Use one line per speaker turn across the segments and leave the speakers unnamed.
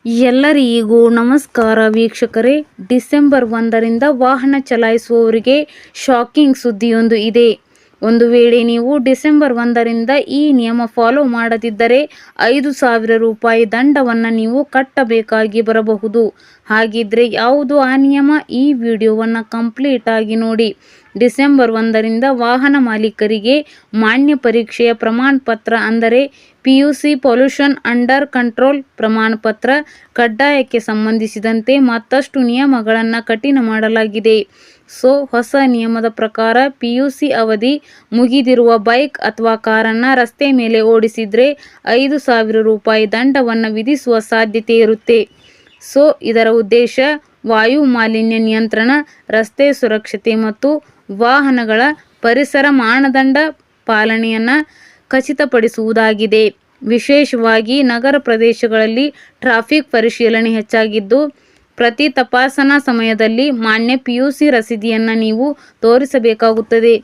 ಎಲ್ಲರಿಗೂ ನಮಸ್ಕಾರ ವೀಕ್ಷಕರೇ. ಡಿಸೆಂಬರ್ 1ರಿಂದ ವಾಹನ ಚಲಾಯಿಸುವವರಿಗೆ ಶಾಕಿಂಗ್ ಸುದ್ದಿಯೊಂದು ಇದೆ. ಒಂದು ವೇಳೆ ನೀವು ಡಿಸೆಂಬರ್ 1ರಿಂದ ಈ ನಿಯಮ ಫಾಲೋ ಮಾಡದಿದ್ದರೆ 5,000 ರೂಪಾಯಿ ದಂಡವನ್ನು ನೀವು ಕಟ್ಟಬೇಕಾಗಿ ಬರಬಹುದು. ಹಾಗಿದ್ರೆ ಯಾವುದು ಆ ನಿಯಮ? ಈ ವಿಡಿಯೋವನ್ನು ಕಂಪ್ಲೀಟ್ ಆಗಿ ನೋಡಿ. ಡಿಸೆಂಬರ್ 1ರಿಂದ ವಾಹನ ಮಾಲೀಕರಿಗೆ ಮಾನ್ಯ ಪರೀಕ್ಷೆಯ ಪ್ರಮಾಣ ಪತ್ರ ಅಂದರೆ PUC ಪೊಲ್ಯೂಷನ್ ಅಂಡರ್ ಕಂಟ್ರೋಲ್ ಪ್ರಮಾಣ ಪತ್ರ ಕಡ್ಡಾಯಕ್ಕೆ ಸಂಬಂಧಿಸಿದಂತೆ ಮತ್ತಷ್ಟು ನಿಯಮಗಳನ್ನು ಕಠಿಣ ಮಾಡಲಾಗಿದೆ. ಹೊಸ ನಿಯಮದ ಪ್ರಕಾರ PUC ಅವಧಿ ಮುಗಿದಿರುವ ಬೈಕ್ ಅಥವಾ ಕಾರನ್ನು ರಸ್ತೆ ಮೇಲೆ ಓಡಿಸಿದ್ರೆ 5,000 ರೂಪಾಯಿ ದಂಡವನ್ನು ವಿಧಿಸುವ ಸಾಧ್ಯತೆ ಇರುತ್ತೆ. ಇದರ ಉದ್ದೇಶ ವಾಯು ಮಾಲಿನ್ಯ ನಿಯಂತ್ರಣ, ರಸ್ತೆ ಸುರಕ್ಷತೆ ಮತ್ತು ವಾಹನಗಳ ಪರಿಸರ ಮಾನದಂಡ ಪಾಲನೆಯನ್ನು ಖಚಿತಪಡಿಸುವುದಾಗಿದೆ. ವಿಶೇಷವಾಗಿ ನಗರ ಪ್ರದೇಶಗಳಲ್ಲಿ ಟ್ರಾಫಿಕ್ ಪರಿಶೀಲನೆ ಹೆಚ್ಚಾಗಿದ್ದು, ಪ್ರತಿ ತಪಾಸಣಾ ಸಮಯದಲ್ಲಿ ಮಾನ್ಯ PUC ರಸೀದಿಯನ್ನು ನೀವು ತೋರಿಸಬೇಕಾಗುತ್ತದೆ.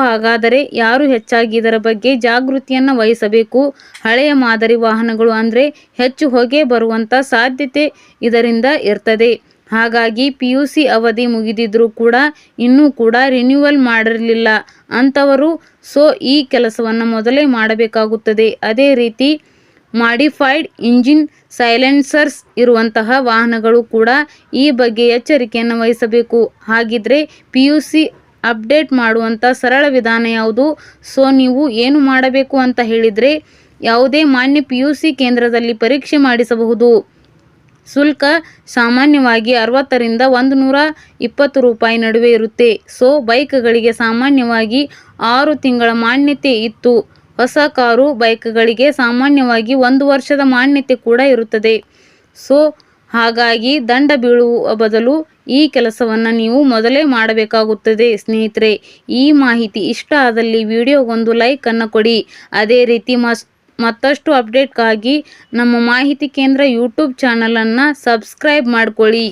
ಹಾಗಾದರೆ ಯಾರು ಹೆಚ್ಚಾಗಿ ಇದರ ಬಗ್ಗೆ ಜಾಗೃತಿಯನ್ನು ವಹಿಸಬೇಕು? ಹಳೆಯ ಮಾದರಿ ವಾಹನಗಳು ಅಂದರೆ ಹೆಚ್ಚು ಹೊಗೆ ಬರುವಂಥ ಸಾಧ್ಯತೆ ಇದರಿಂದ ಇರ್ತದೆ. ಹಾಗಾಗಿ PUC ಅವಧಿ ಮುಗಿದಿದ್ರೂ ಕೂಡ ಇನ್ನೂ ಕೂಡ ರಿನ್ಯೂವಲ್ ಮಾಡಿರಲಿಲ್ಲ ಅಂಥವರು ಈ ಕೆಲಸವನ್ನು ಮೊದಲೇ ಮಾಡಬೇಕಾಗುತ್ತದೆ. ಅದೇ ರೀತಿ ಮಾಡಿಫೈಡ್ ಇಂಜಿನ್ ಸೈಲೆನ್ಸರ್ಸ್ ಇರುವಂತಹ ವಾಹನಗಳು ಕೂಡ ಈ ಬಗ್ಗೆ ಎಚ್ಚರಿಕೆಯನ್ನು ವಹಿಸಬೇಕು. ಹಾಗಿದ್ರೆ PUC ಅಪ್ಡೇಟ್ ಮಾಡುವಂಥ ಸರಳ ವಿಧಾನ ಯಾವುದು? ನೀವು ಏನು ಮಾಡಬೇಕು ಅಂತ ಹೇಳಿದರೆ, ಯಾವುದೇ ಮಾನ್ಯ PUC ಕೇಂದ್ರದಲ್ಲಿ ಪರೀಕ್ಷೆ ಮಾಡಿಸಬಹುದು. ಶುಲ್ಕ ಸಾಮಾನ್ಯವಾಗಿ 60ರಿಂದ 120 ರೂಪಾಯಿ ನಡುವೆ ಇರುತ್ತೆ. ಬೈಕ್ಗಳಿಗೆ ಸಾಮಾನ್ಯವಾಗಿ 6 ತಿಂಗಳ ಮಾನ್ಯತೆ ಇತ್ತು. ಹೊಸ ಕಾರು ಬೈಕ್ಗಳಿಗೆ ಸಾಮಾನ್ಯವಾಗಿ 1 ವರ್ಷದ ಮಾನ್ಯತೆ ಕೂಡ ಇರುತ್ತದೆ. ಹಾಗಾಗಿ ದಂಡ ಬೀಳುವ ಬದಲು ಈ ಕೆಲಸವನ್ನು ನೀವು ಮೊದಲೇ ಮಾಡಬೇಕಾಗುತ್ತದೆ. ಸ್ನೇಹಿತರೆ, ಈ ಮಾಹಿತಿ ಇಷ್ಟ ಆದಲ್ಲಿ ವಿಡಿಯೋಗೊಂದು ಲೈಕ್ ಅನ್ನು ಕೊಡಿ. ಅದೇ ರೀತಿ ಮತ್ತಷ್ಟು ಅಪ್ಡೇಟ್ಗಾಗಿ ನಮ್ಮ ಮಾಹಿತಿ ಕೇಂದ್ರ ಯೂಟ್ಯೂಬ್ ಚಾನಲನ್ನು ಸಬ್ಸ್ಕ್ರೈಬ್ ಮಾಡ್ಕೊಳ್ಳಿ.